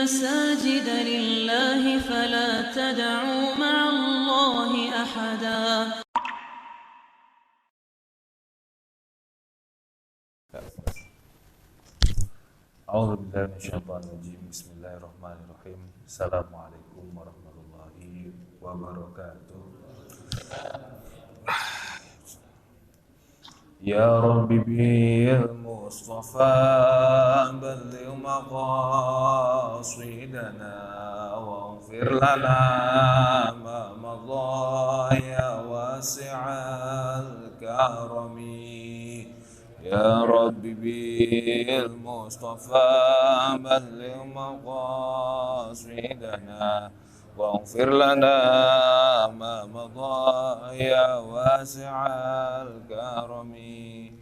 المساجد لله فلا تدعوا مع الله أحدا. A'udzu billahi minasyaitonir rajim. Bismillahirrahmanirrahim. Assalamualaikum warahmatullahi wabarakatuh. Ya Rabbi bil Mustafa balligh maqasidana waghfir lana ma madha ya wasi'al karami. Ya Rabbi bil Mustafa balligh maqasidana waghfir lana ma madha ya wasi'al karami.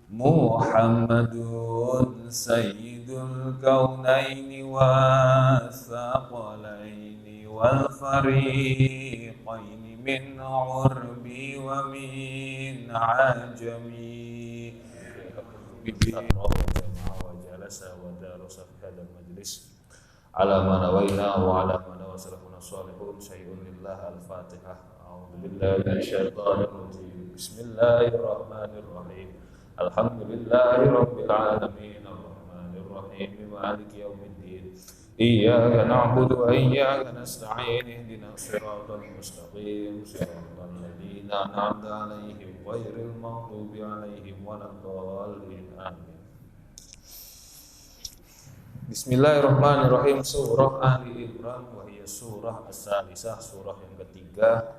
Muhammadun sayyidul kaunaini wathaqalaini wal fariqaini min urbi wa min ajami. wa jalasa wa darasa fi hadzal majlis ala ma nawaina wa ala ma nawasalafuna salihun syai'un lillah al-fatihah. A'udzu billahi minasyaitonir rajim. Bismillahirrahmanirrahim. Alhamdulillahi rabbil alamin arrahmanir rahim maliki yaumiddin. Iyyaka na'budu wa iyyaka nasta'in ihdinas siratal mustaqim siratal ladzina an'amta 'alaihim ghairil maghdubi 'alaihim waladdallin. Amin. Bismillahirrahmanirrahim. Surah Ali Imran wa hiya surah as-salisah, surah yang ketiga,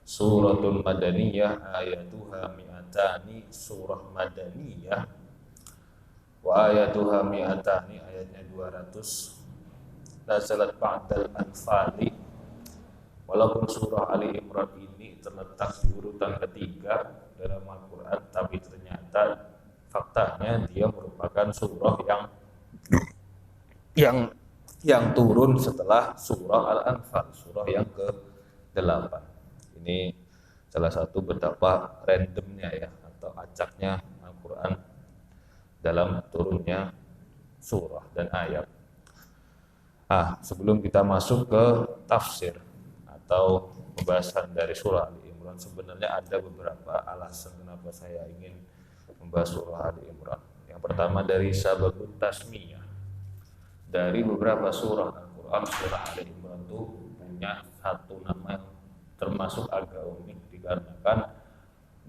suratul madaniyah, ayatuha mi'atani, surah madaniyah, wa ayatuha mi'atani, ayatnya 200. Nazalat ba'dal anfali. Walaupun surah Ali Imran ini terletak di urutan ketiga dalam Al-Quran, tapi ternyata faktanya dia merupakan surah yang turun setelah surah Al-Anfal, surah yang ke-8. Ini salah satu betapa randomnya ya, atau acaknya Al-Quran dalam turunnya surah dan ayat. Sebelum kita masuk ke tafsir atau pembahasan dari surah Ali Imran, sebenarnya ada beberapa alasan kenapa saya ingin membahas surah Ali Imran. Yang pertama dari sababut tasmiyah. Dari beberapa surah Al-Quran, surah Ali Imran itu punya satu nama yang termasuk agak unik, dikarenakan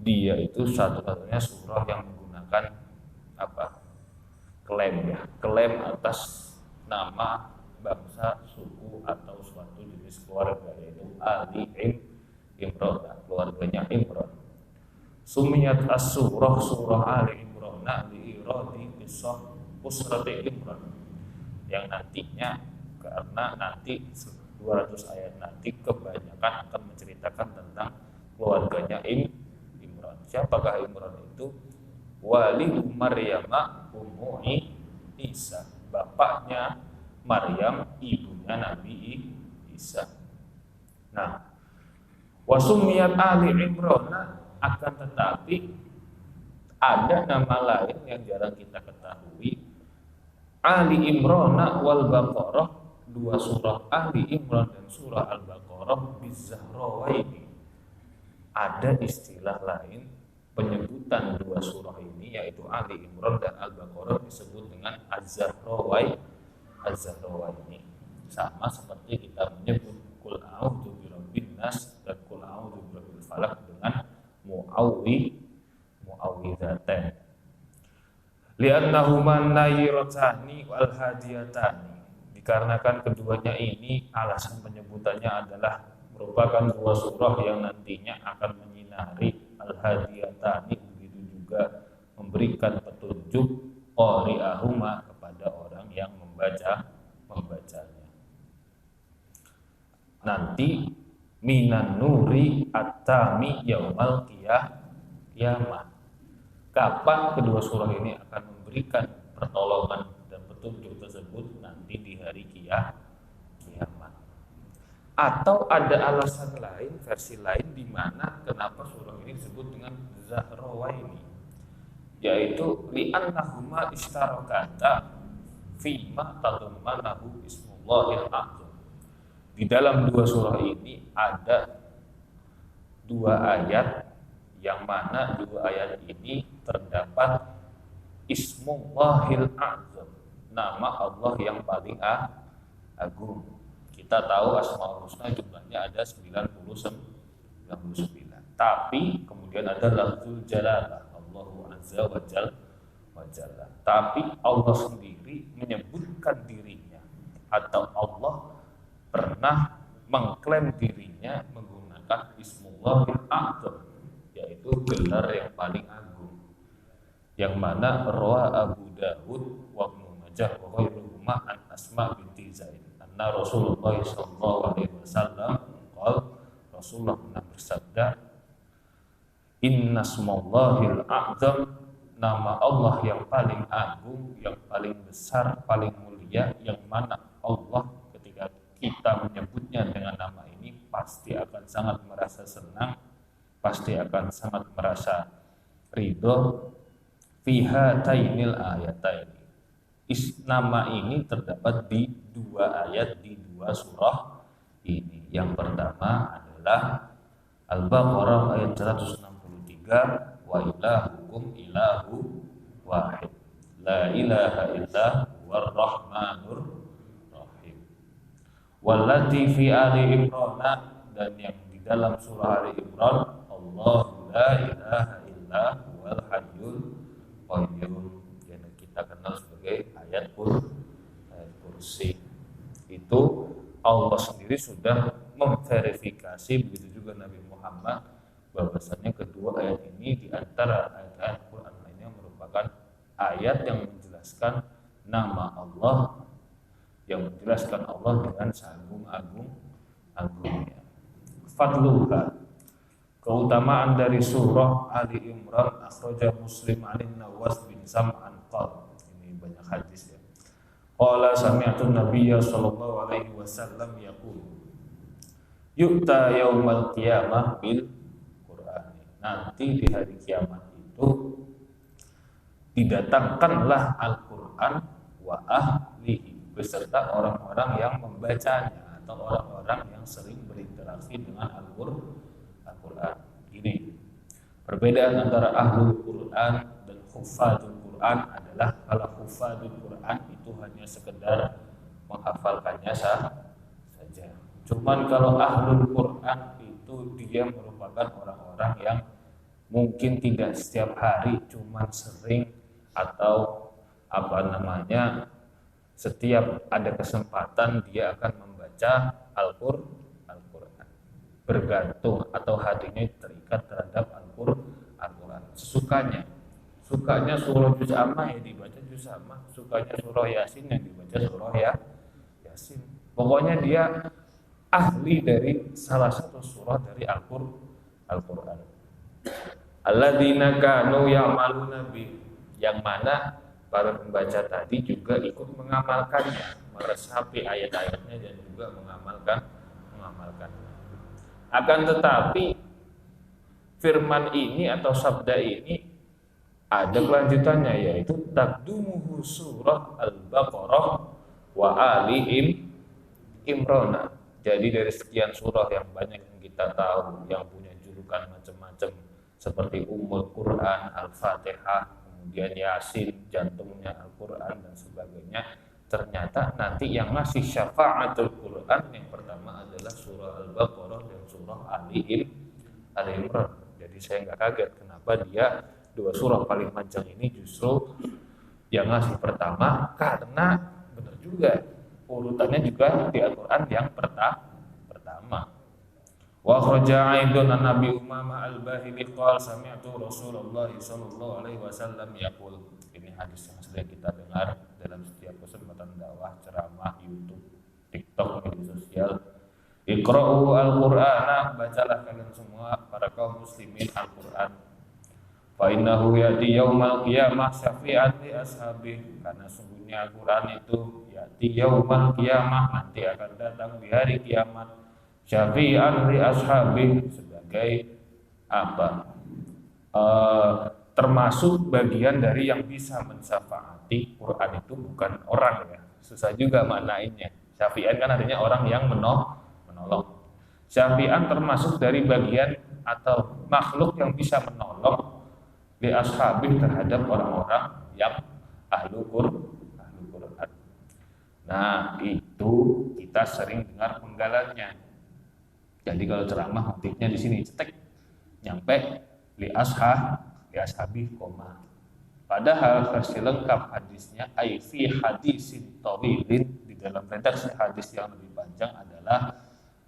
dia itu satu-satunya surah yang menggunakan klaim atas nama bangsa, suku, atau suatu jenis keluarga, yaitu Ali Imran, keluarganya Imran. Sumiyat as-surah, surah Ali Imran li iradi qissah usrati Imran, yang nantinya, karena nanti 200 ayat nanti kebanyakan akan menceritakan tentang keluarganya Imran. Siapakah Imran itu? Wali Maryam ummu Isa, bapaknya Maryam, ibunya Nabi Isa. Nah, wasumiyat Ali Imran, akan tetapi ada nama lain yang jarang kita ketahui. Ali Imran wal Baqarah, dua surah Ali Imran dan surah Al-Baqarah bizahrawaini. Ada istilah lain penyebutan dua surah ini, yaitu Ali Imran dan Al-Baqarah, disebut dengan az-zahrawaini. Sama seperti kita menyebut qul a'udzu birabbin nas dan qul a'udzu birabbil falaq dengan mu'awwidzatain. Li'annahuma nayratani wal hadiyatani, dikarenakan keduanya ini alasan penyebutannya adalah merupakan dua surah yang nantinya akan menyinari, al-hadiyatani, begitu juga memberikan petunjuk qari'ahuma kepada orang yang membacanya. Nanti minan nuri at-tami yaumal qiyamah. Kapan kedua surah ini akan memberikan pertolongan dan petunjuk tersebut? Nanti di hari kiamat. Atau ada alasan lain, versi lain, di mana kenapa surah ini disebut dengan Zahrawaini, yaitu li'annahuma istarakata fima tadammanahu ismullahil a'zam. Di dalam dua surah ini ada dua ayat yang mana dua ayat ini terdapat ismullahil a'zam, nama Allah yang paling agung. Kita tahu Asmaul Husna jumlahnya ada 99. Tapi kemudian ada lafzul jalalah, Allahu azza wa jalla. Tapi Allah sendiri menyebutkan dirinya atau Allah pernah mengklaim dirinya menggunakan Ismullahil A'zam, yaitu gelar yang paling agung, yang mana rawa Abu Dawud wa Ibnu Majah wa ghairuhuma an Asma binti Zaid anna Rasulullah sallallahu alaihi wasallam qala, Rasulullah pernah bersabda, Inna Ismullahil A'zam, nama Allah yang paling agung, yang paling besar, paling mulia, yang mana Allah kita menyebutnya dengan nama ini pasti akan sangat merasa senang, pasti akan sangat merasa ridho. Fiha tainil ayataini, nama ini terdapat di dua ayat di dua surah ini. Yang pertama adalah Al-Baqarah ayat 163, wa ilahukum ilahu wahid, la ilaha illa huwar rahmanur. Wallati fi Ali Imran, dan yang di dalam surah Ali Imran, Allahu la ilaha illa huwal hayyul qayyum, yang kita kenal sebagai ayat kursi. Itu Allah sendiri sudah memverifikasi, begitu juga Nabi Muhammad, bahwasanya kedua ayat ini di antara ayat-ayat Quran lainnya merupakan ayat yang menjelaskan nama Allah, yang menjelaskan Allah dengan seagung-agungnya. Fadluha, keutamaan dari surah Ali Imran, akhraja Muslim an Nawas bin Sam'an qala, ini banyak hadis ya. Qala sami'tu Nabiyya sallallahu alaihi wasallam yaqul, yu'ta yaumal qiyamah bil Qur'an. Nanti di hari kiamat itu didatangkanlah Al-Qur'an wa ahlihi, beserta orang-orang yang membacanya atau orang-orang yang sering berinteraksi dengan Al-Qur'an. Ini perbedaan antara ahlul Qur'an dan huffazul Qur'an adalah kalau huffazul Qur'an itu hanya sekedar menghafalkannya saja. Cuman kalau ahlul Qur'an itu dia merupakan orang-orang yang mungkin tidak setiap hari, cuman sering atau setiap ada kesempatan dia akan membaca Al-Qur'an, bergantung atau hatinya terikat terhadap Al-Qur'an. Sukanya surah juz amma ya dibaca juz amma, sukanya surah Yasin yang dibaca surah Yasin. Pokoknya dia ahli dari salah satu surah dari Al-Qur'an. Alladzina kanu ya'maluna bi, yang mana para pembaca tadi juga ikut mengamalkannya, meresapi ayat-ayatnya dan juga mengamalkannya. Akan tetapi firman ini atau sabda ini ada kelanjutannya, yaitu taqdumuhu surah Al-Baqarah wa Ali Imran. Jadi dari sekian surah yang banyak yang kita tahu yang punya julukan macam-macam seperti Ummul Quran, Al-Fatihah, kemudian Yasin, jantungnya Al-Quran dan sebagainya, ternyata nanti yang ngasih syafa'atul Quran yang pertama adalah surah Al-Baqarah dan surah Ali Imran. Jadi saya nggak kaget kenapa dia dua surah paling panjang ini justru yang ngasih pertama, karena benar juga urutannya juga di Al-Quran yang pertama. Wa kharaja aidun an Nabi Umamah al-Bahili qala sami'tu Rasulullah sallallahu alaihi wasallam yaqul. Ini hadis yang sering kita dengar dalam setiap kesempatan dakwah, ceramah, YouTube, TikTok, media sosial. Iqra'u al-Qur'ana, bacalah kalian semua para kaum muslimin Al-Qur'an. Fa innahu ya'ti yaumal qiyamah syafi'an li ashabi, karena sungguhnya Al-Qur'an itu ya'ti yaumal qiyamah, nanti akan datang di hari kiamat, syafi'an li ashabi, sebagai apa? termasuk bagian dari yang bisa mensyafaati. Quran itu bukan orang ya, susah juga maknainnya. Syafi'an kan artinya orang yang menolong. Syafi'an termasuk dari bagian atau makhluk yang bisa menolong li ashabih terhadap orang-orang yang ahlu Quran. Nah, itu kita sering dengar penggalannya. Jadi kalau ceramah motifnya di sini cetek nyampe li ashabih koma. Padahal versi lengkap hadisnya ai fi hadisin tawilin, di dalam redaksi hadis yang lebih panjang adalah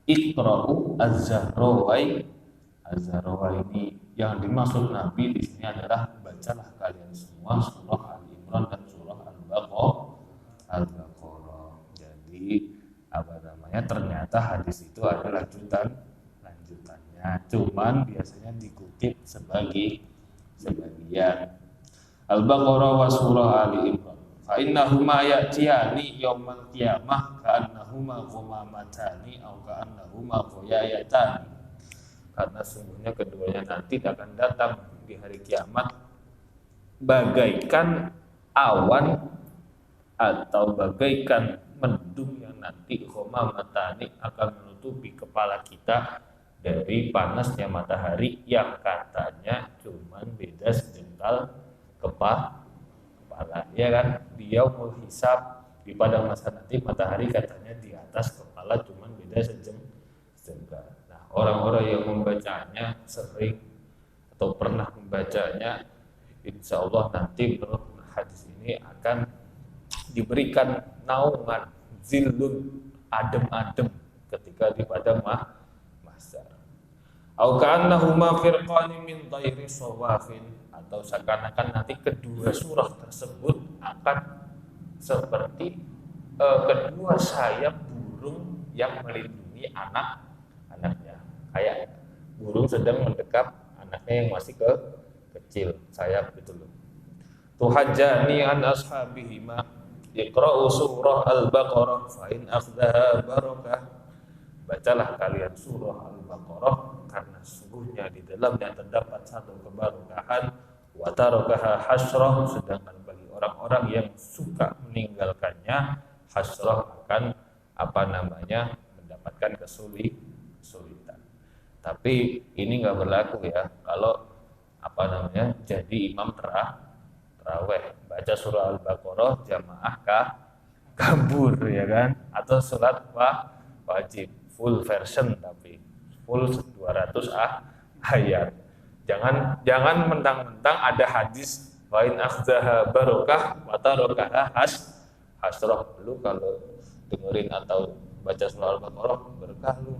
Iqra'u Az-Zahrawaini. Yang dimaksud Nabi di sini adalah bacalah kalian semua surah Al-Imran dan surah Al-Baqarah. Jadi ternyata hadis itu adalah lanjutannya. Cuman biasanya dikutip sebagian. Al-Baqarah wa surah Ali-Imran. Fa innahuma ya'tiyani yaumal qiyamah ka'annahuma ghumamatani aw ka'annahuma ghayayatani. Karena sungguhnya keduanya nanti akan datang di hari kiamat bagaikan awan atau bagaikan mendung yang nanti ghumamatani akan menutupi kepala kita dari panasnya matahari yang katanya cuman beda sejengkal kepala, ya kan? Di yaumul hisab, di padang masa nanti matahari katanya di atas kepala cuman beda sejengkal. Nah, orang-orang yang membacanya sering atau pernah membacanya, insya Allah nanti menurut hadis ini akan diberikan naungan zillun, adem-adem ketika di padang mahsyar. Au ka'annahuma firqani min tayri sawafin, atau seakan-akan nanti kedua surah tersebut akan seperti kedua sayap burung yang melindungi anak-anaknya, kayak burung sedang mendekap anaknya yang masih kecil, sayap gitu loh. Tuhajjani an ashabihima iqra'u surah Al-Baqarah fa in akhdaha barakah. Bacalah kalian surah Al-Baqarah karena sungguhnya di dalamnya terdapat satu keberkahan, wa tarakaha hasrah, sedangkan bagi orang-orang yang suka meninggalkannya hasrah akan mendapatkan kesulitan. Tapi ini nggak berlaku ya kalau jadi imam tarawih, baca surah Al-Baqarah jamaah kabur ya kan, atau salat wajib full version tapi full 200 ayat. Jangan mentang-mentang ada hadis wa in akhdaha barakah wa tarakaha hasrah. Lu kalau dengerin atau baca surah Al-Baqarah berkah, lu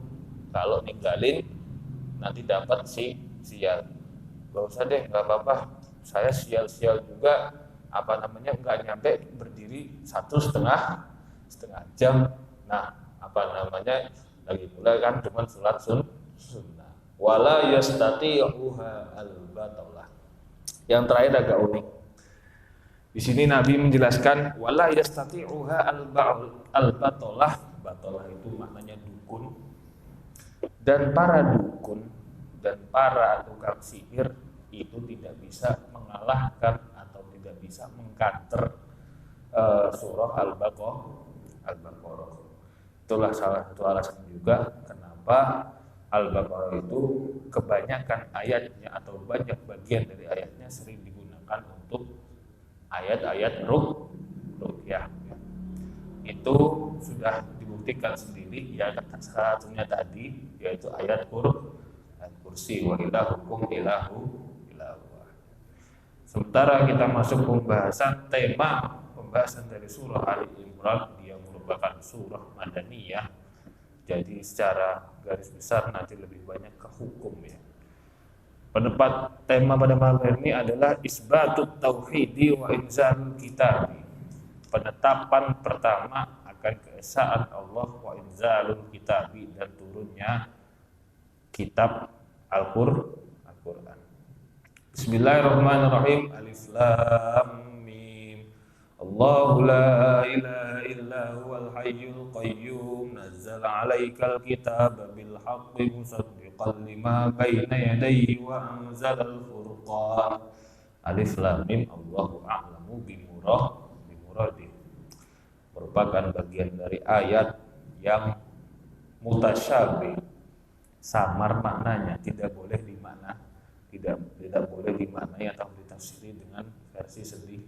kalau ninggalin nanti dapat sial. Gak usah deh, gak apa-apa, saya sial-sial juga nggak nyampe berdiri 1,5 jam. Nah lagi pula kan cuma sholat sunnah. Wala yastati'uha al-batalah. Yang terakhir agak unik. Di sini Nabi menjelaskan wala yastati'uha al-batalah. Batalah itu maknanya dukun. Dan para dukun dan para tukang sihir itu tidak bisa mengalahkan atau tidak bisa mengkanter surah Al-Baqarah. Itulah salah satu alasan juga kenapa Al-Baqarah itu kebanyakan ayatnya atau banyak bagian dari ayatnya sering digunakan untuk ayat-ayat ruqyah. Itu sudah dibuktikan sendiri ya, salah satunya tadi yaitu ayat kursi wa ilahukum ilahu wahid. Sementara kita masuk pembahasan dari surah Ali Imran, dia merupakan surah Madaniyah. Jadi secara garis besar nanti lebih banyak ke hukum ya. Tema pada malam ini adalah isbatut tauhidi wa inzalul kitabi. Penetapan pertama akan keesaan Allah wa inzalul kitabi, dan turunnya kitab Al-Qur'an. Bismillahirrahmanirrahim. Alif Lam Mim. Allahu la ilaha illa huwal hayyul qayyum nazzala 'alaikal kitaba bil haqqi musaddiqan lima baina yadayhi wa anzalal furqan Alif Lam Mim Allahu a'lamu bimuradih merupakan bagian dari ayat yang mutasyabih, samar maknanya, tidak boleh dimaknai atau ditafsiri dengan versi sendiri.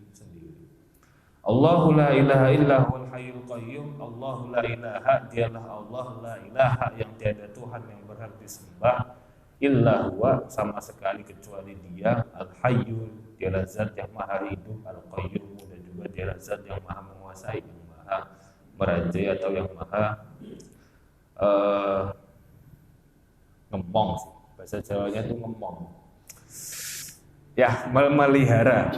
Allahu la ilaha illa huwal hayyul qayyum. Allahu la ilaha, dialah Allah, la ilaha yang tiada Tuhan yang berhak disembah, illa huwa sama sekali kecuali Dia, al hayyu dialah zat yang maha hidup, al qayyum dan juga dialah zat yang maha menguasai, yang maha merajai atau yang maha ngomong sih. Bahasa Jawanya itu ngomong. Ya, melihara.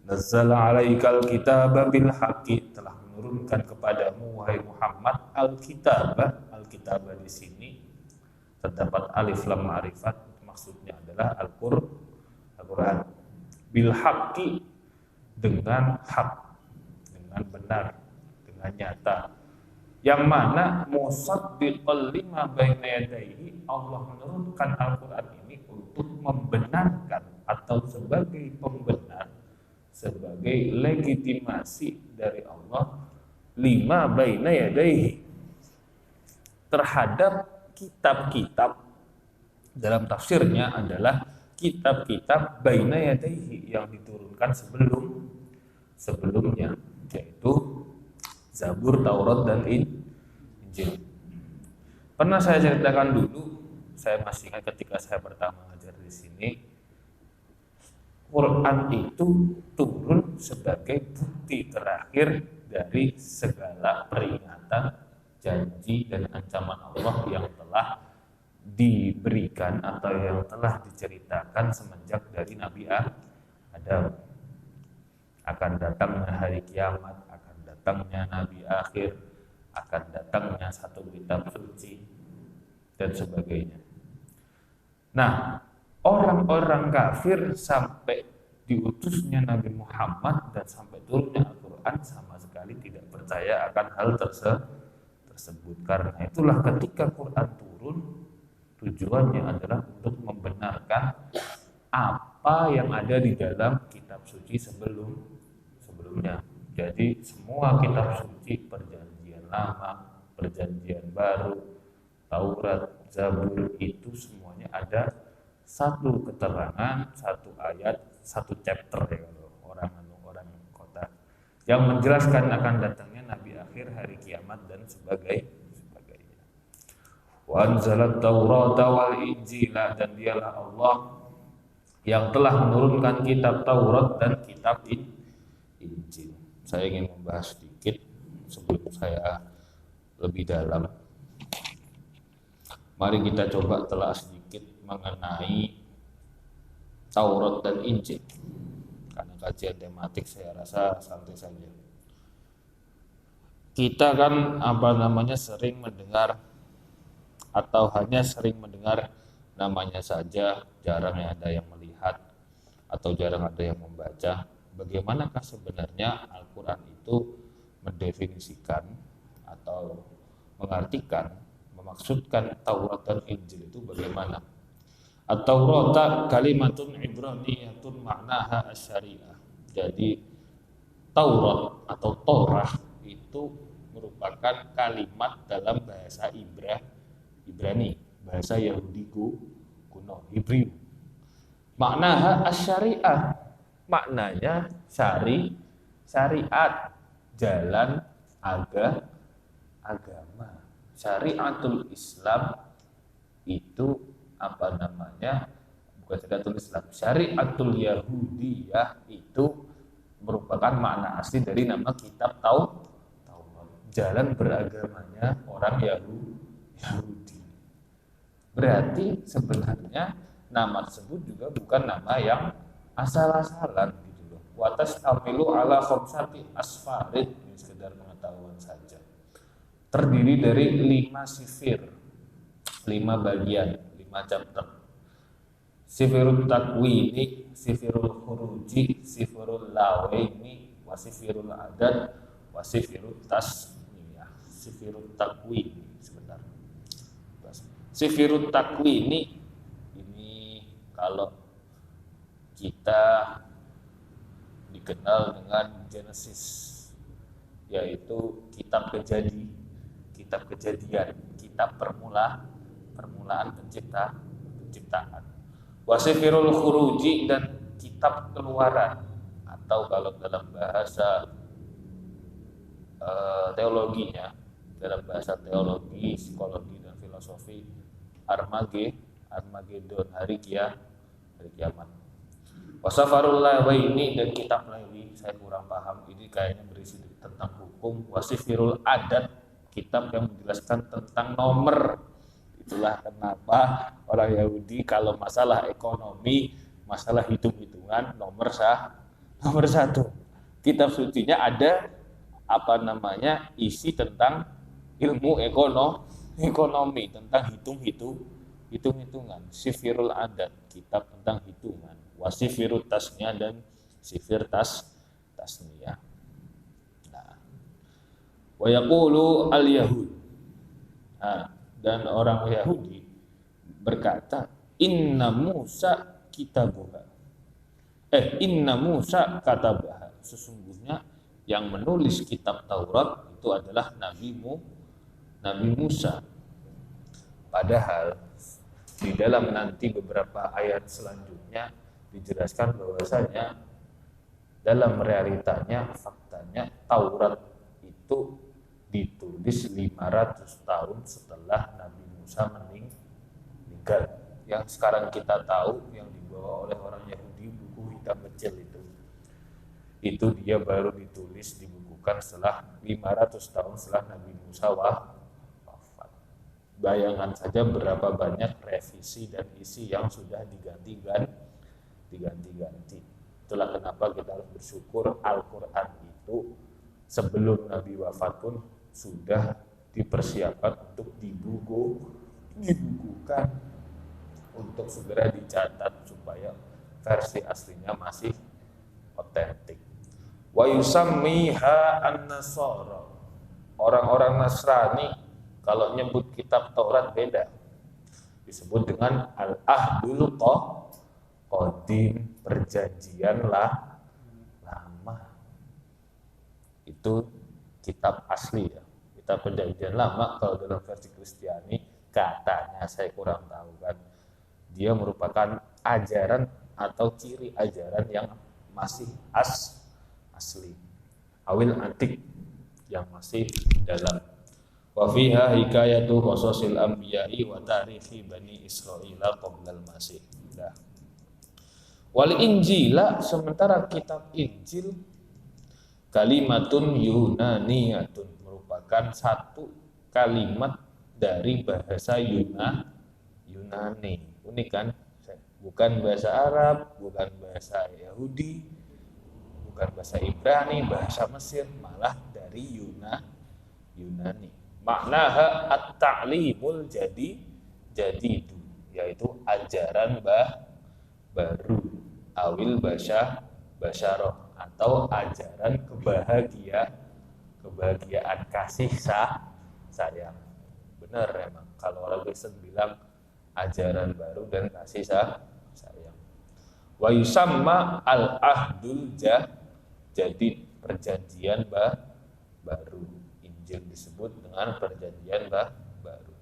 Nazzala 'alaikal kitaba bil haqqi, telah menurunkan kepadamu wahai Muhammad al-kitaba. Al-kitaba di sini terdapat alif lam ma'rifat, maksudnya adalah Al-Qur'an. Bil haqqi, dengan hak, dengan benar, dengan nyata. Yang mana musaddiqal lima baina yadayhi, Allah menurunkan Al-Qur'an ini untuk membenarkan atau sebagai pembenar, sebagai legitimasi dari Allah lima baina yadayhi terhadap kitab-kitab. Dalam tafsirnya adalah kitab-kitab baina yadayhi yang diturunkan sebelumnya, yaitu Zabur, Taurat dan Injil. Pernah saya ceritakan dulu, saya masih ingat ketika saya pertama ngajar di sini, Quran itu turun sebagai bukti terakhir dari segala peringatan, janji dan ancaman Allah yang telah diberikan atau yang telah diceritakan semenjak dari Nabi Adam. Akan datangnya hari kiamat, akan datangnya Nabi akhir, akan datangnya satu kitab suci dan sebagainya. Nah, orang-orang kafir sampai diutusnya Nabi Muhammad dan sampai turunnya Al-Quran sama sekali tidak percaya akan hal tersebut. Karena itulah ketika Quran turun, tujuannya adalah untuk membenarkan apa yang ada di dalam kitab suci sebelumnya. Jadi semua kitab suci, perjanjian lama, perjanjian baru, Taurat, Zabur, itu semuanya ada satu keterangan, satu ayat, satu chapter ya kalau orang kota yang menjelaskan akan datangnya Nabi akhir, hari kiamat dan sebagainya. Wa anzalat Taurata wal Injila, dan dialah Allah yang telah menurunkan kitab Taurat dan kitab Injil. Saya ingin membahas sedikit sebelum saya lebih dalam. Mari kita coba telah sedikit mengenai Taurat dan Injil. Karena kajian tematik saya rasa santai saja. Kita kan sering mendengar atau hanya sering mendengar namanya saja, jarang ada yang melihat atau jarang ada yang membaca. Bagaimanakah sebenarnya Al-Quran itu mendefinisikan atau mengartikan, memaksudkan Taurat dan Injil itu bagaimana? At-Taurat kalimatun ibraniyatun ma'naha asy-syariah. Jadi Taurat atau Torah itu merupakan kalimat dalam bahasa Ibrani, bahasa Yahudi kuno, Hebrew. Maknaha asy-syariah, maknanya syariat, jalan agama. Syariatul Islam itu bukan syariatul Islam, syariatul Yahudiyah itu merupakan makna asli dari nama kitab Taurat, jalan beragamanya orang Yahudi. Berarti sebenarnya nama tersebut juga bukan nama yang asal-asalan gitu loh. Wa tastamilu ala khamsati asfarid, ini sekedar pengetahuan saja. Terdiri dari 5 sifir, 5 bagian, 5 chapter. Sifirul takwini, sifirul khuruji, sifirul lawaini, wa sifirul adad, wa sifirul tasniyah. Sifirul takwini, sebentar. Sifirul takwini ini kalau kita dikenal dengan Genesis, yaitu kitab kejadian, kitab permulaan penciptaan. Wasifirul khuruji, dan kitab keluaran, atau kalau dalam bahasa teologinya, dalam bahasa teologi, psikologi dan filosofi, Armageddon, hari kiamat. Wasafarul lawaini, dan kitab lawi, saya kurang paham, ini kayaknya berisi tentang hukum. Wasifirul adat, kitab yang menjelaskan tentang nomor. Itulah kenapa orang Yahudi kalau masalah ekonomi, masalah hitung-hitungan, nomor satu. Kitab sucinya ada isi tentang ilmu ekonomi, tentang hitung-hitungan. Sifirul adat, kitab tentang hitungan. Wasifirut tasniyah, dan sifir tasniyah. Nah, wa yaqulu al-yahud. Nah, dan orang Yahudi berkata, Inna Musa katabaha. Sesungguhnya yang menulis kitab Taurat itu adalah Nabi Musa. Padahal di dalam nanti beberapa ayat selanjutnya dijelaskan bahwasanya dalam realitanya, faktanya, Taurat itu ditulis 500 tahun setelah Nabi Musa meninggal. Yang sekarang kita tahu yang dibawa oleh orang Yahudi, buku hitam kecil itu dia baru ditulis, dibukukan setelah 500 tahun setelah Nabi Musa wafat. Bayangkan saja berapa banyak revisi dan isi yang sudah diganti-ganti. Itulah kenapa kita harus bersyukur Al-Quran itu sebelum Nabi wafat pun sudah dipersiapkan untuk dibukukan, untuk segera dicatat supaya versi aslinya masih otentik. Wa yusammiha an-nasara. Orang-orang Nasrani kalau nyebut kitab Taurat beda. Disebut dengan al-ahdul qadim, perjanjian lama. Itu kitab asli ya. Kitab perjanjian lama kalau dalam versi Kristiani katanya, saya kurang tahu kan, dia merupakan ajaran atau ciri ajaran yang masih asli, awil antik, yang masih dalam. Wa fiha hikayatu qasasil anbiya'i wa tarikhi bani Israila qablal masih. Nah. Wal Injila, sementara kitab Injil kalimatun Yunaniyatun, merupakan satu kalimat dari bahasa Yunani. Unik kan? Bukan bahasa Arab, bukan bahasa Yahudi, bukan bahasa Ibrani, bahasa Mesir, malah dari Yunani. Maknaha at-ta'limul jadidu, yaitu ajaran baru, awil basyarah, atau ajaran kebahagiaan kasih sayang. Benar emang kalau orang Kristen bilang ajaran baru dan kasih sayang. Wa yusamma al-ahdul jadi perjanjian baru. Injil disebut dengan perjanjian baru.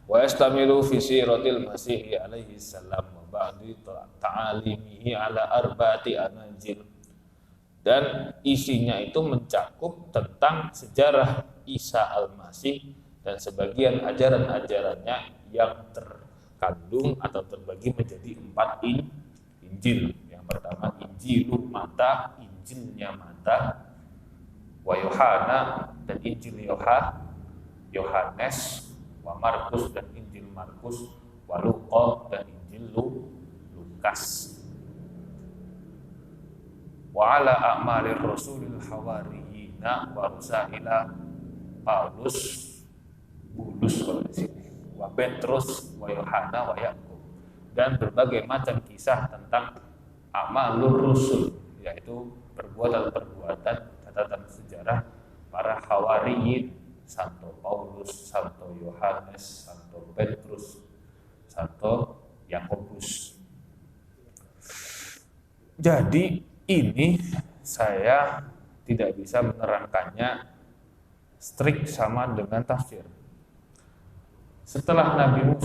Wa yastamilu fi siratil masih alaihi salam wa ba'di ta'alimihi ala arba'ati anajil. Dan isinya itu mencakup tentang sejarah Isa al-Masih dan sebagian ajaran-ajarannya yang terkandung atau terbagi menjadi 4 Injil. Yang pertama Injilu Mata, Injilnya Mata, wa Yohana, dan Injil Yohanes, wa Markus, dan Injil Markus, wa Luqa, dan Injil Lukas. Wa ala a'malir rasulil hawariyina wa rusaila Paulus, Bulus kalau di sini, wa Petrus, wa Yohana, wa Yakub, dan berbagai macam kisah tentang a'malur rusul, yaitu perbuatan-perbuatan, catatan sejarah para hawariyin, Santo Paulus, Santo Yohanes, Santo Petrus, Santo Yakobus. Jadi ini saya tidak bisa menerangkannya strict sama dengan tafsir. Setelah Nabi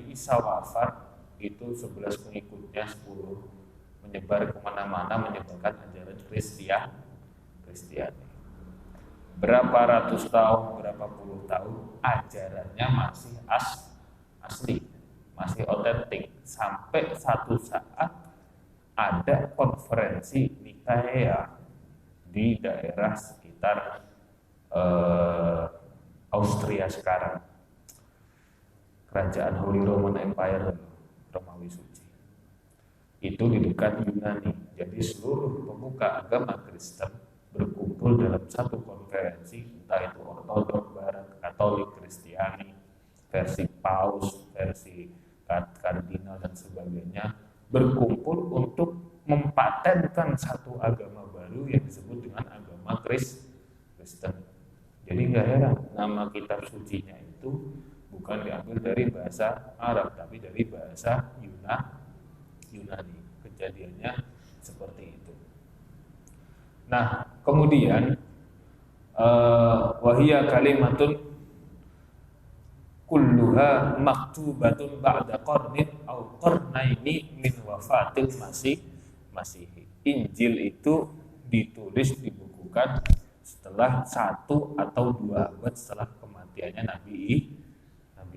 Isa wafat, itu 11 pengikutnya 10 menyebar kemana-mana menyebarkan ajaran Kristiani. Berapa ratus tahun, berapa puluh tahun, ajarannya masih asli, masih otentik. Sampai satu saat ada konferensi Nikaea di daerah sekitar Austria sekarang, kerajaan Holy Roman Empire, Romawi Suci. Itu di dekat Yunani. Jadi seluruh pemuka agama Kristen berkumpul dalam satu konferensi, entah itu Ortodok Barat, Katolik, Kristiani, versi Paus, versi kardinal dan sebagainya, berkumpul untuk mempatenkan satu agama baru yang disebut dengan agama Kristen. Jadi nggak heran nama kitab sucinya itu bukan diambil dari bahasa Arab, tapi dari bahasa Yunani. Kejadiannya seperti itu. Nah, kemudian wahia kalimatun kulluha maktubatun ba'da qarnin au qarnaini min wafatil Masihi. Injil itu ditulis, dibukukan setelah 1 atau 2 abad setelah kematiannya Nabi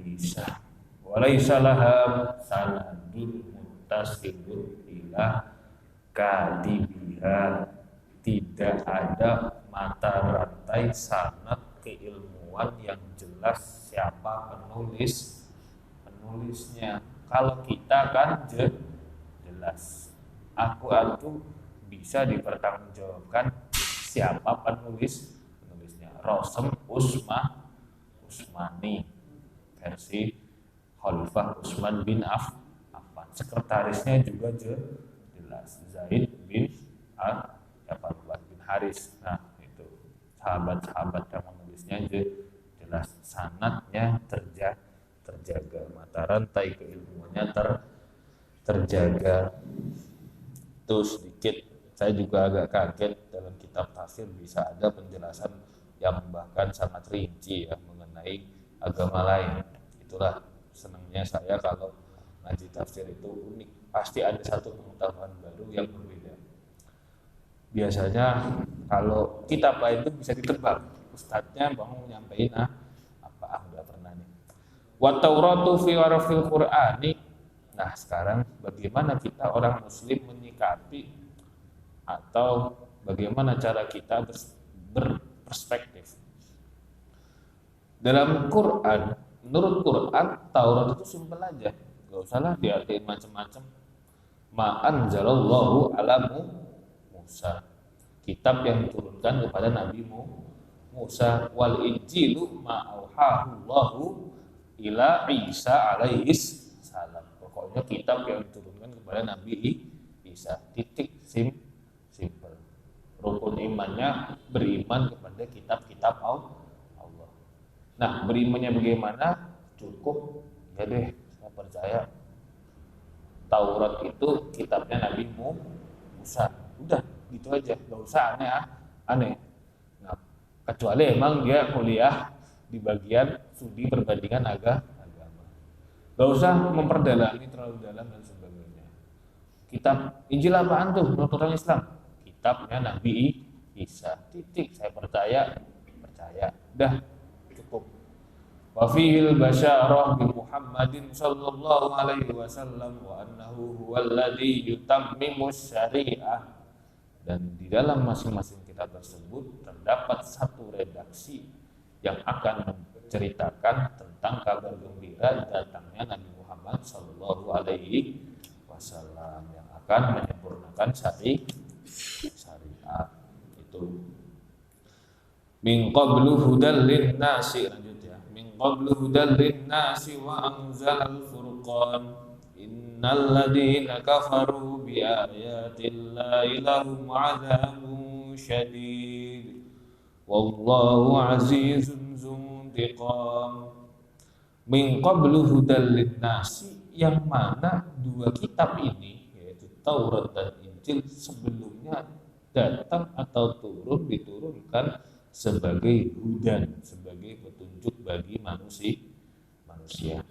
Isa. Walaysa laha sanadun muttasilun ila kadibiha. Tidak ada mata rantai sanad keilmuan yang jelas siapa penulisnya. Kalau kita kan jelas. Aku bisa dipertanggungjawabkan siapa penulisnya. Rosem Usmani versi Khalifah Utsman bin Affan. Sekretarisnya juga jelas, Zaid bin Haris. Nah, itu sahabat-sahabat yang menulisnya jelas, sanadnya terjaga, mata rantai keilmuannya terjaga. Itu sedikit, saya juga agak kaget dalam kitab tafsir bisa ada penjelasan yang bahkan sangat rinci ya mengenai agama lain. Itulah senangnya saya kalau ngaji tafsir itu unik, pasti ada satu pengetahuan baru yang berbeda. Biasanya kalau kitab lain itu bisa ditebak, ustadznya mau nyampein udah pernah nih. Wa Tauratu fi warfil Qur'ani. Nah, sekarang bagaimana kita orang muslim menyikapi atau bagaimana cara kita berperspektif dalam Quran? Menurut Quran, Taurat itu simpel aja, gak usahlah diartiin macam-macam. Ma anzalallahu ala Musa, kitab yang diturunkan kepada Nabi Musa. Wal injilu ma auhahullahu ila Isa alaihis salam. Pokoknya kitab yang diturunkan kepada Nabi Isa. Titik, simple. Rukun imannya beriman kepada kitab-kitab Allah. Nah, berimannya bagaimana? Cukup ya deh, saya percaya Taurat itu kitabnya Nabi Musa. Udah gitu aja, gak usah aneh. Nah, kecuali emang dia kuliah di bagian studi perbandingan agama, gak usah memperdalami terlalu dalam dan sebagainya. Kitab Injil apaan tuh menurut orang Islam? Kitabnya Nabi Isa. Titik, saya percaya. Udah cukup. Wa fihil basyarah bi Muhammadin sallallahu alaihi wasallam wa annahu huwallazi yutammimus syariah. Dan di dalam masing-masing kitab tersebut terdapat satu redaksi yang akan menceritakan tentang kabar gembira datangnya Nabi Muhammad sallallahu alaihi wasallam yang akan menyempurnakan syariat itu. Min qablu hudal lin-nasi, lanjut ya. Min qablu hudal lin-nasi wa anzalal furqan. Innal ladzina kafaru bi ayatillahi lahum 'adzabun syadid. Wallahu 'azizun dzuntiqam. Min qablu hudal lin-nasi, yang mana dua kitab ini yaitu Taurat dan Injil kecil sebelumnya datang atau diturunkan sebagai hudan, sebagai petunjuk bagi manusia.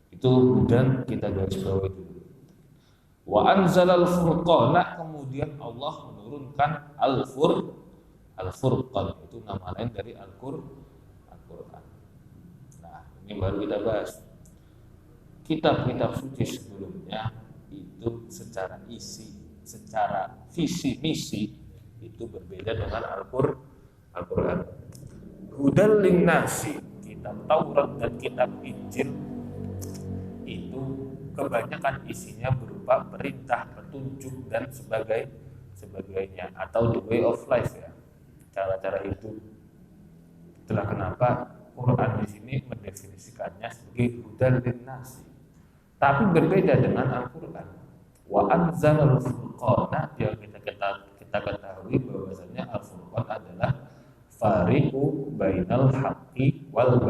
Itu hudan kita garis bawahi dulu. Wa anzalal furqana, kemudian Allah menurunkan al-furqan, itu nama lain dari Al-Qur'an. Nah, ini baru kita bahas. Kitab-kitab suci sebelumnya itu secara isi, secara visi misi itu berbeda dengan Al-Qur'an. Hudal linnasi, kitab Taurat dan kitab Injil itu kebanyakan isinya berupa perintah, petunjuk dan sebagainya, atau the way of life ya, cara-cara hidup. Itulah kenapa Quran di sini mendefinisikannya sebagai hudal linnasi. Tapi berbeda dengan Al-Qur'an. Wa anzalal furqana, yang kita ketahui bahwasanya Al-Furqan adalah fariqu bainal haqqi wal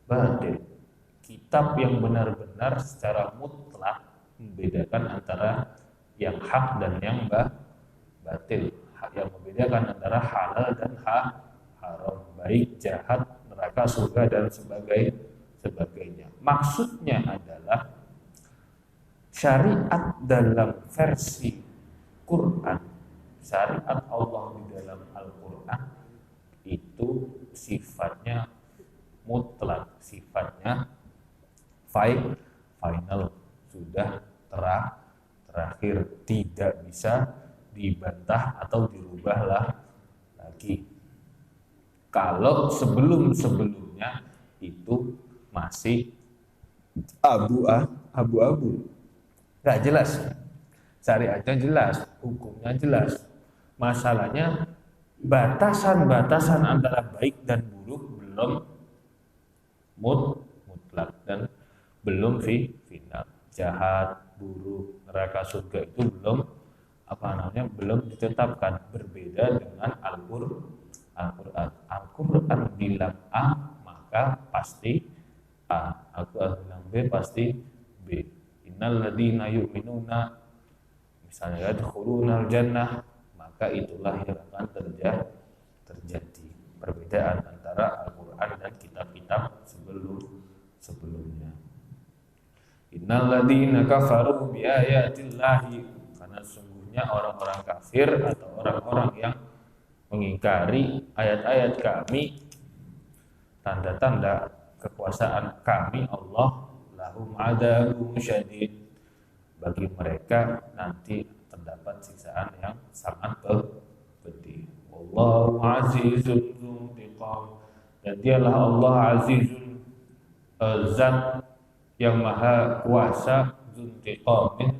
batil. Kitab yang benar-benar secara mutlak membedakan antara yang hak dan yang batil, yang membedakan antara halal dan haram, baik jahat, neraka, surga dan sebagainya. Maksudnya adalah syariat dalam versi Quran, syariat Allah di dalam Al-Quran itu sifatnya mutlak, sifatnya final, sudah terakhir, tidak bisa dibantah atau dirubah lagi. Kalau sebelumnya itu masih abu-abu, nggak jelas, syariatnya jelas, hukumnya jelas. Masalahnya batasan-batasan antara baik dan buruk belum mutlak dan belum final. Jahat, buruk, neraka, surga itu belum ditetapkan. Berbeda dengan Al-Qur'an. Al-Qur'an bilang A maka pasti A, Al-Qur'an bilang B pasti B. Innal ladzina yu'minuna, misalnya yadkhulunal jannah, maka itulah yang akan terjadi. Perbedaan antara Al-Qur'an dan kitab-kitab sebelumnya. Innal ladzina kafaru bi ayatillahi, karena sungguhnya orang-orang kafir atau orang-orang yang mengingkari ayat-ayat kami, tanda-tanda kekuasaan kami Allah, lahum adzabun syadid, bagi mereka nanti terdapat siksaan yang sangat pedih. Wallahu azizun dzuntiqam, dan dialah Allah azizun, zat yang maha kuasa, dzuntiqamin,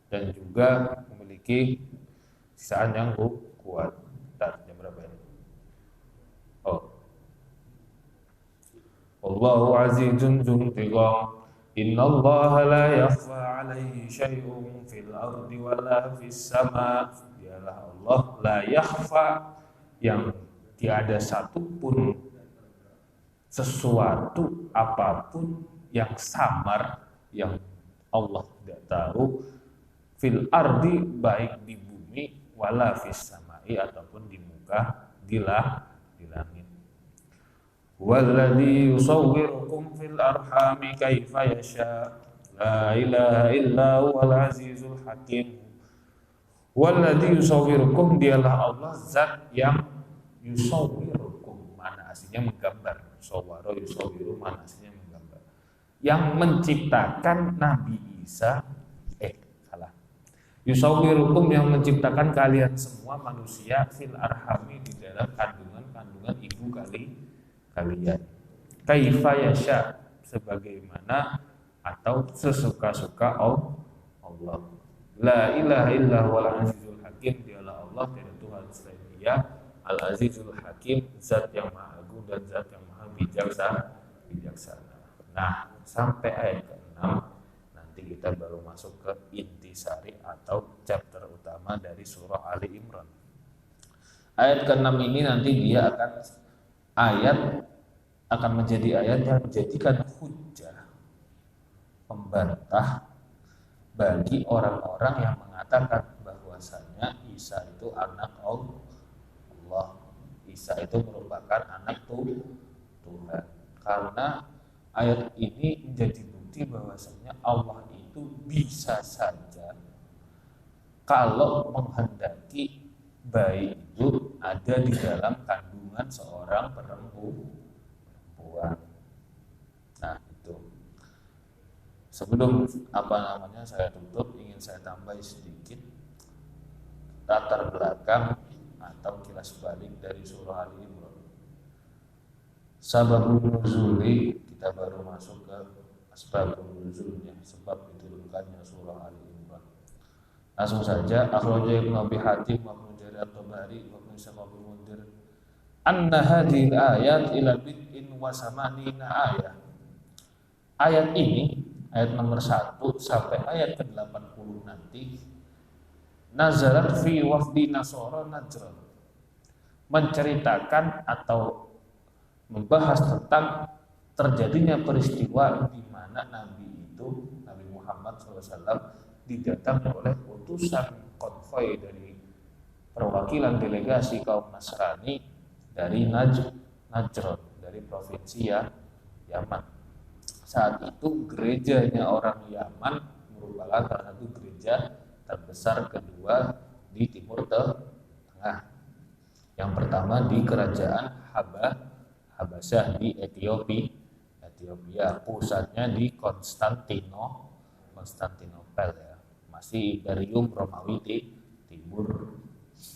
dan juga memiliki siksaan yang kuat. Jam berapa ini? Wallahu azizun dzuntiqam. Innallaha la yakhfa 'alaihi syai'un fil ardi wala fis sama'. Dialah Allah la yakhfa, yang tiada satupun sesuatu apapun yang samar yang Allah tidak tahu, fil ardi, baik di bumi, wala fis sama'i, ataupun di muka di langit. Walladzi yusawwirukum fil arhami kaifa yasha, la ilaha illa huwal azizul hakim. Walladzi yusawwirukum, dialah Allah zat yang yusawwirukum, mana aslinya menggambar. Sawwara yusawwiru, mana aslinya menggambar. Yang menciptakan Nabi Isa, yusawwirukum, yang menciptakan kalian semua manusia, fil arhami, di dalam kandungan ibu kalian. Kaifa yasha, sebagaimana atau sesuka-suka Allah. La ilaha illa huwal azizul hakim, dialah Allah, tidak Tuhan selain Dia, al azizul hakim, zat yang maha agung dan zat yang maha bijaksana. Nah, sampai ayat ke-6 nanti kita baru masuk ke intisari atau chapter utama dari surah Ali Imran. Ayat ke-6 ini nanti dia akan menjadi ayat yang menjadikan hujjah, pembantah bagi orang-orang yang mengatakan bahwasanya Isa itu anak Allah. Isa itu merupakan anak Tuhan. Karena ayat ini menjadi bukti bahwasanya Allah itu bisa saja kalau menghendaki bayi itu ada di dalam kandungan seorang perempuan. Nah, itu. Sebelum saya tutup, ingin saya tambahi sedikit latar belakang atau kilas balik dari surah Al-Imran. Sababun nuzuli, kita baru masuk ke asbabun nuzulnya, sebab diturunkannya surah Al-Imran. Langsung saja, akhraja Ibnu Abi Hatim wa Ibnu Jarir at-Tabari wa Ibnu Sa'id bin Mundir anna hadhil ayat ila bid'in wa samanina ayat. Ayat ini, ayat nomor 1 sampai ayat ke-80 nanti, nazalat fi wafdi Nasara Najran, menceritakan atau membahas tentang terjadinya peristiwa di mana Nabi Muhammad SAW didatangi oleh utusan konvoi dari perwakilan delegasi kaum Nasrani dari Najran, dari provinsi Yaman. Saat itu gerejanya orang Yaman merupakan salah satu gereja terbesar kedua di Timur Tengah. Yang pertama di kerajaan Habasyah di Ethiopia, pusatnya di Konstantinopel ya. Masih Imperium Romawi di timur,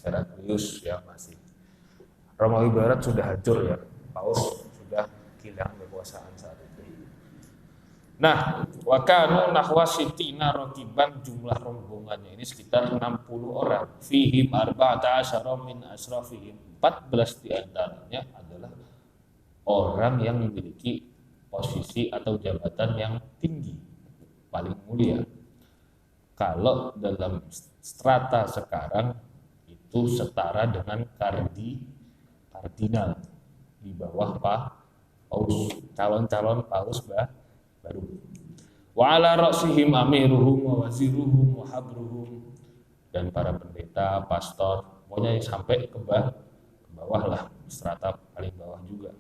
Heraklius ya masih. Romawi Barat sudah hancur ya, Paus sudah kehilangan kekuasaan saat itu. Nah, wakanu nahwa sitina rokiban, jumlah rombongannya ini sekitar 60 orang. Fihim arba'ata asyara min asrafihim, 14 diantaranya adalah orang yang memiliki posisi atau jabatan yang tinggi, paling mulia. Kalau dalam strata sekarang itu setara dengan kardinal, di bawah paus, calon-calon paus baru. Wa ala ra'sihim amiruhum wa waziruhum wa habruhum, dan para pendeta, pastor, pokoknya sampai ke bawah lah, strata paling bawah juga.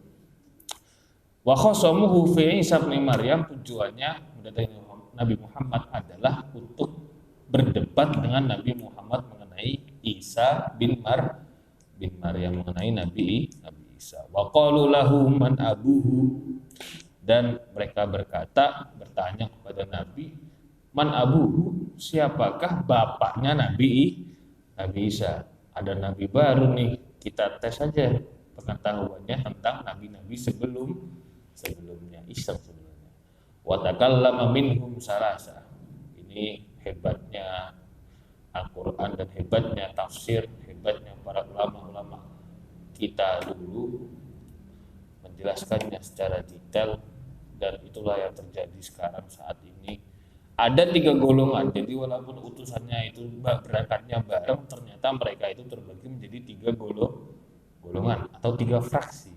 Wa khasamuhu fi Isa bin Maryam, tujuannya mendatangi Nabi Muhammad adalah untuk berdebat dengan Nabi Muhammad mengenai Isa bin Maryam, mengenai Nabi Isa. Wa qalu lahu man abuhu, dan mereka bertanya kepada Nabi, man abuhu, siapakah bapaknya Nabi Isa. Ada nabi baru nih, kita tes saja pengetahuannya tentang nabi-nabi sebelumnya, Isa sebelumnya. Wa takallama minhum salasa. Ini hebatnya Al-Quran dan hebatnya tafsir, hebatnya para ulama-ulama kita dulu menjelaskannya secara detail, dan itulah yang terjadi sekarang saat ini. Ada 3 golongan, jadi walaupun utusannya itu berangkatnya bareng, ternyata mereka itu terbagi menjadi 3 golongan atau 3 fraksi.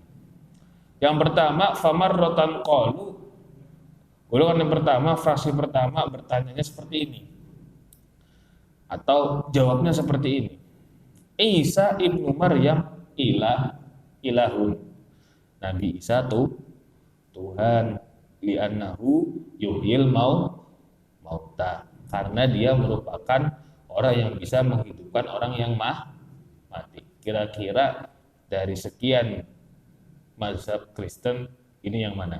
Yang pertama, famarrotan qalu, golongan yang pertama, fraksi pertama bertanyanya seperti ini, atau jawabnya seperti ini: Isa ibnu Maryam ilahun, Nabi Isa Tuhan, li'annahu yuhyil mauta, karena dia merupakan orang yang bisa menghidupkan orang yang mati. Kira-kira dari sekian mazhab Kristen ini yang mana?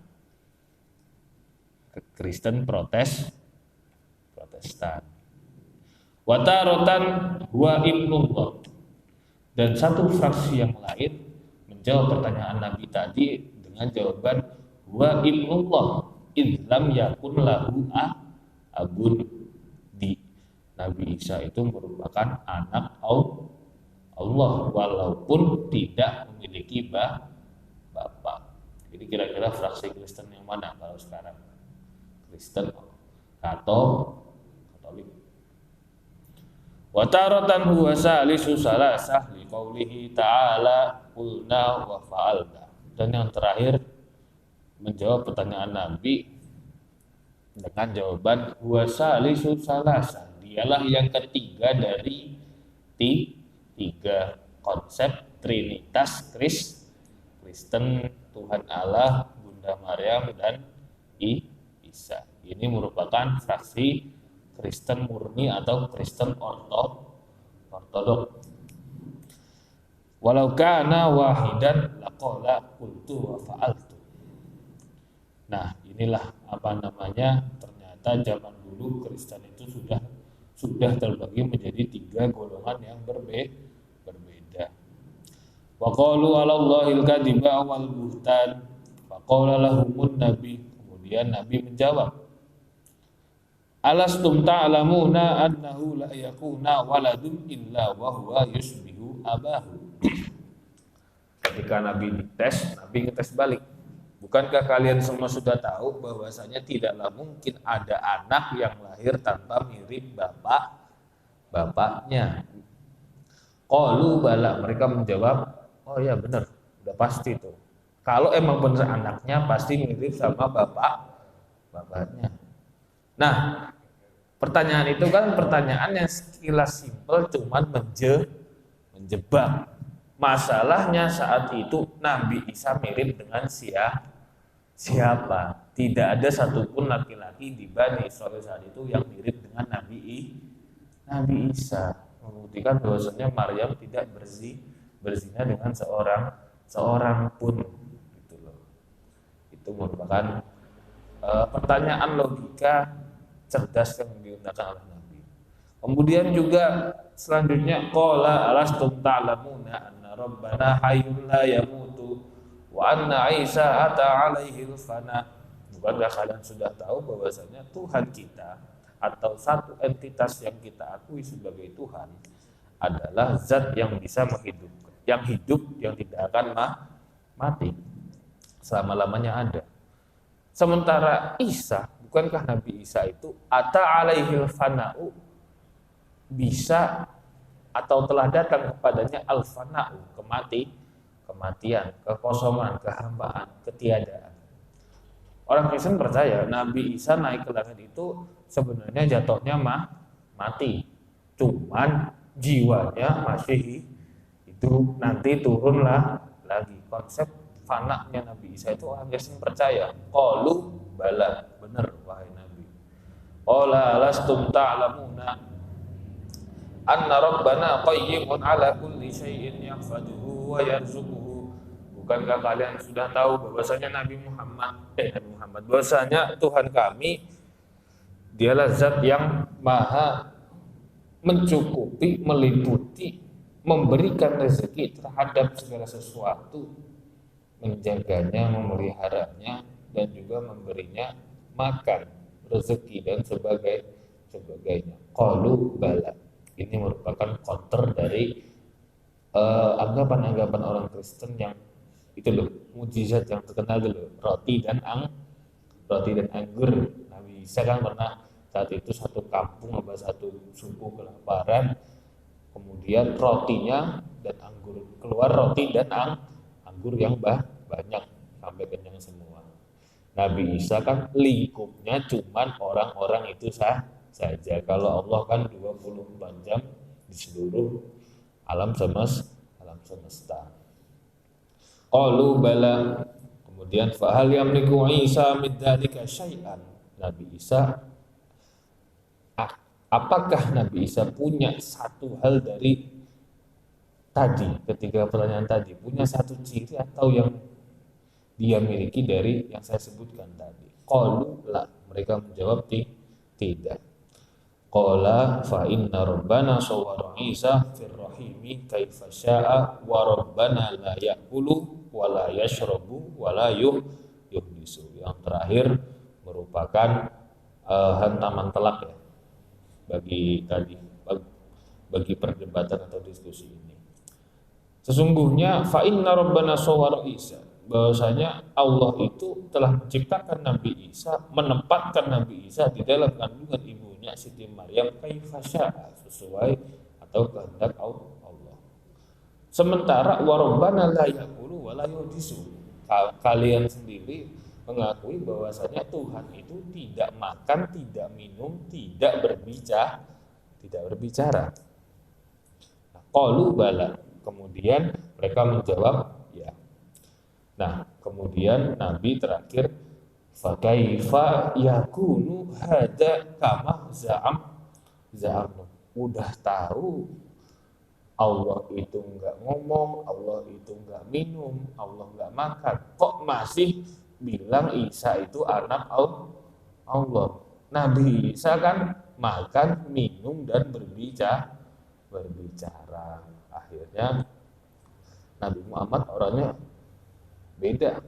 Kristen Protestan. Watarotan huwa ibnullah, dan satu fraksi yang lain menjawab pertanyaan Nabi tadi dengan jawaban huwa ibnullah idlam yakun lahu abun, di Nabi Isa itu merupakan anak Allah walaupun tidak memiliki bapak. Jadi kira-kira fraksi Kristen yang mana kalau sekarang? Kristen Katolik. Wa taratan huwa salisu salasah liqaulihi ta'ala qulna wa fa'alna. Dan yang terakhir menjawab pertanyaan Nabi dengan jawaban huwa salisu salasa, dialah yang ketiga dari tiga konsep trinitas Kristen, Tuhan Allah, Bunda Maryam, dan Isa. Ini merupakan fraksi Kristen murni atau Kristen ortodok. Walau kana wahidan laqala qultu wa fa'altu. Nah, inilah ternyata zaman dulu Kristen itu sudah terbagi menjadi 3 golongan yang berbeda. Wa qalu 'alallahil kadhiba wal buhtan. Fa qala lahumun nabi. Kemudian Nabi menjawab, alastum ta'lamuna annahu la yakuna waladun illa wa huwa yusbihu abahu. Ketika Nabi dites, Nabi ngetes balik. Bukankah kalian semua sudah tahu bahwasanya tidaklah mungkin ada anak yang lahir tanpa mirip bapaknya? Qalu bala, mereka menjawab, oh ya benar, udah pasti tuh. Kalau emang benar anaknya pasti mirip sama bapaknya. Nah, pertanyaan itu kan pertanyaan yang sekilas simpel, cuman menjebak. Masalahnya saat itu Nabi Isa mirip dengan siapa? Tidak ada satupun laki-laki di Bani Israil saat itu yang mirip dengan Nabi Isa. Membuktikan bahwasanya Maryam tidak berzina dengan seorang pun, gitu loh. Itu merupakan pertanyaan logika cerdas yang digunakan oleh Nabi. Kemudian juga selanjutnya qala alastum ta'lamuna anna rabbana hayyun la yamutu wa anna Isa ata alaihi fana. Bukankah kalian sudah tahu bahwasanya Tuhan kita atau satu entitas yang kita akui sebagai Tuhan adalah zat yang bisa menghidupkan, yang hidup, yang tidak akan mati, selama-lamanya ada. Sementara Isa, bukankah Nabi Isa itu ata alaihil fana'u, bisa atau telah datang kepadanya al-fana'u, kematian, kekosongan, kehambaan, ketiadaan. Orang Kristen percaya Nabi Isa naik ke langit itu sebenarnya jatuhnya mati, cuman jiwanya masih itu nanti turunlah lagi. Konsep fana'nya Nabi Isa itu orang Kristen percaya. Qalu bala, benar wahai Nabi. Qala lastum ta'lamuna anna rabbana qayyimun ala kulli syai'in yahfaduhu wa yarzuquhu. Bukankah kalian sudah tahu bahwasanya Nabi Muhammad bahwasanya Tuhan kami dialah zat yang maha mencukupi, meliputi, memberikan rezeki terhadap segala sesuatu, menjaganya, memeliharanya, dan juga memberinya makan, rezeki, dan sebagainya. Qalu bala. Ini merupakan counter dari anggapan-anggapan orang Kristen yang itu loh, mujizat yang terkenal dulu, roti dan anggur. Nabi Isa kan pernah saat itu satu kampung atau satu suku kelaparan, kemudian rotinya dan anggur keluar, roti dan anggur yang banyak sampai kenyang semua. Nabi Isa kan lingkupnya cuman orang-orang itu saja. Kalau Allah kan 24 jam di seluruh alam semesta. Qalu bala. Kemudian fahal yamliku Isa min dzalika syai'an. Nabi Isa, apakah Nabi Isa punya satu hal dari tadi, ketiga pertanyaan tadi, punya satu ciri atau yang dia miliki dari yang saya sebutkan tadi? Qalu la, mereka menjawab tidak. Qala fa inna rabbana sawwara Isa fir rahimi kaifa syaa wa rabbana la ya'kulu wa la yashrabu wa la yuhdisu. Yang terakhir merupakan hantaman telak ya bagi perdebatan atau diskusi ini. Sesungguhnya fa inna rabbana sawwara Isa, bahwasanya Allah itu telah menciptakan Nabi Isa, menempatkan Nabi Isa di dalam kandungan ibunya Siti Maryam kaifa syaa, sesuai atau kehendak Allah. Sementara wa rabbana la yaqulu wa la yuhdisu, kalian sendiri mengakui bahwasanya Tuhan itu tidak makan, tidak minum, tidak berbicara. Nah, qalu bala. Kemudian mereka menjawab ya. Nah, kemudian Nabi terakhir fakaifa yakunu hada kama za'am. Udah tahu Allah itu enggak ngomong, Allah itu enggak minum, Allah enggak makan, kok masih bilang Isa itu anak Allah. Nabi Isa kan makan, minum, dan berbicara. Akhirnya Nabi Muhammad orangnya beda,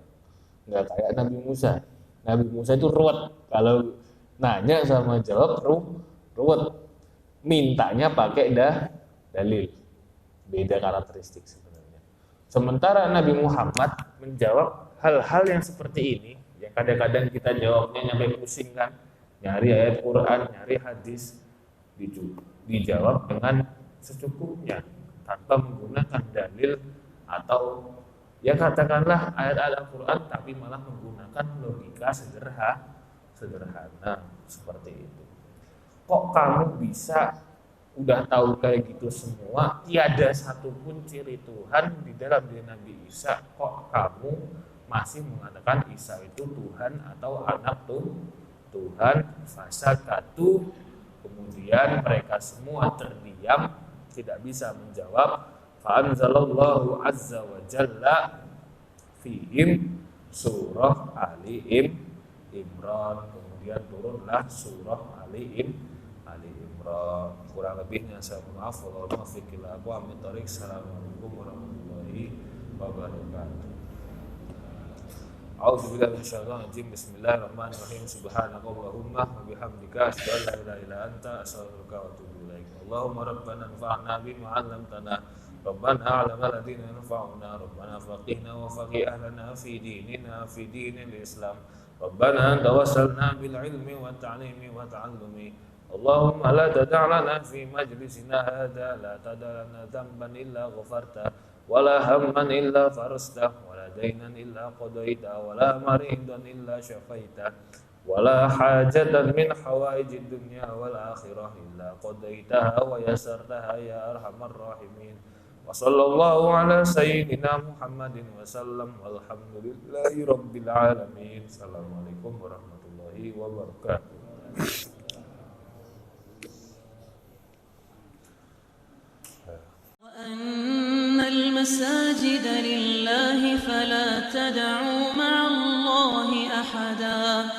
nggak kayak Nabi Musa. Nabi Musa itu ruwet, kalau nanya sama jawab ruwet, mintanya pakai dalil. Beda karakteristik sebenarnya. Sementara Nabi Muhammad menjawab hal-hal yang seperti ini, yang kadang-kadang kita jawabnya nyampe pusing kan, nyari ayat Quran, nyari hadis, dijawab dengan secukupnya, tanpa menggunakan dalil atau ya katakanlah ayat-ayat Al-Quran, tapi malah menggunakan logika sederhana seperti itu. Kok kamu bisa udah tahu kayak gitu semua, tiada satupun ciri Tuhan di dalam diri Nabi Isa, kok kamu masih mengatakan Isa itu Tuhan atau anak Tuhan? Fasakatu. Kemudian mereka semua terdiam, tidak bisa menjawab. Fa'anzalallahu azza wa jalla fihim surah Ali Imran. Kemudian turunlah surah Ali Imran. Kurang lebihnya saya maaf. Wallahu muwaffiq ila aqwamit thoriq. Assalamualaikum warahmatullahi wabarakatuh. A'udzubillahi minasyaitonir rajim. Bismillahirrahmanirrahim. Subhanakallahumma wa bihamdika asyhadu an la ilaha illa anta astaghfiruka wa atubu ilaik. Allahumma rabbana anfa'na bima 'allamtana. Rabbana a'lam alladziina yanfa'una. Rabbana faqihna wa faqih ahlana fi dinil Islam. Rabbana tawassalna bil ilmi wa ta'limi wa ta'allumi. Allahumma la tada' lana fi majlisina hadha, la tada' lana dhanban illa ghafarta, wa la hamman illa farasta, wa la daynan illa qadaita, wa la maridan illa syafaita, wa la hajatan min hawaijid dunya wal akhirah illa qadaitaha wa yasartaha ya arhamar rahimin. Wa sallallahu ala sayyidina Muhammadin wa sallam, walhamdulillahi rabbil alamin. Assalamualaikum warahmatullahi wabarakatuh. وأن المساجد لله فلا تدعوا مع الله أحدا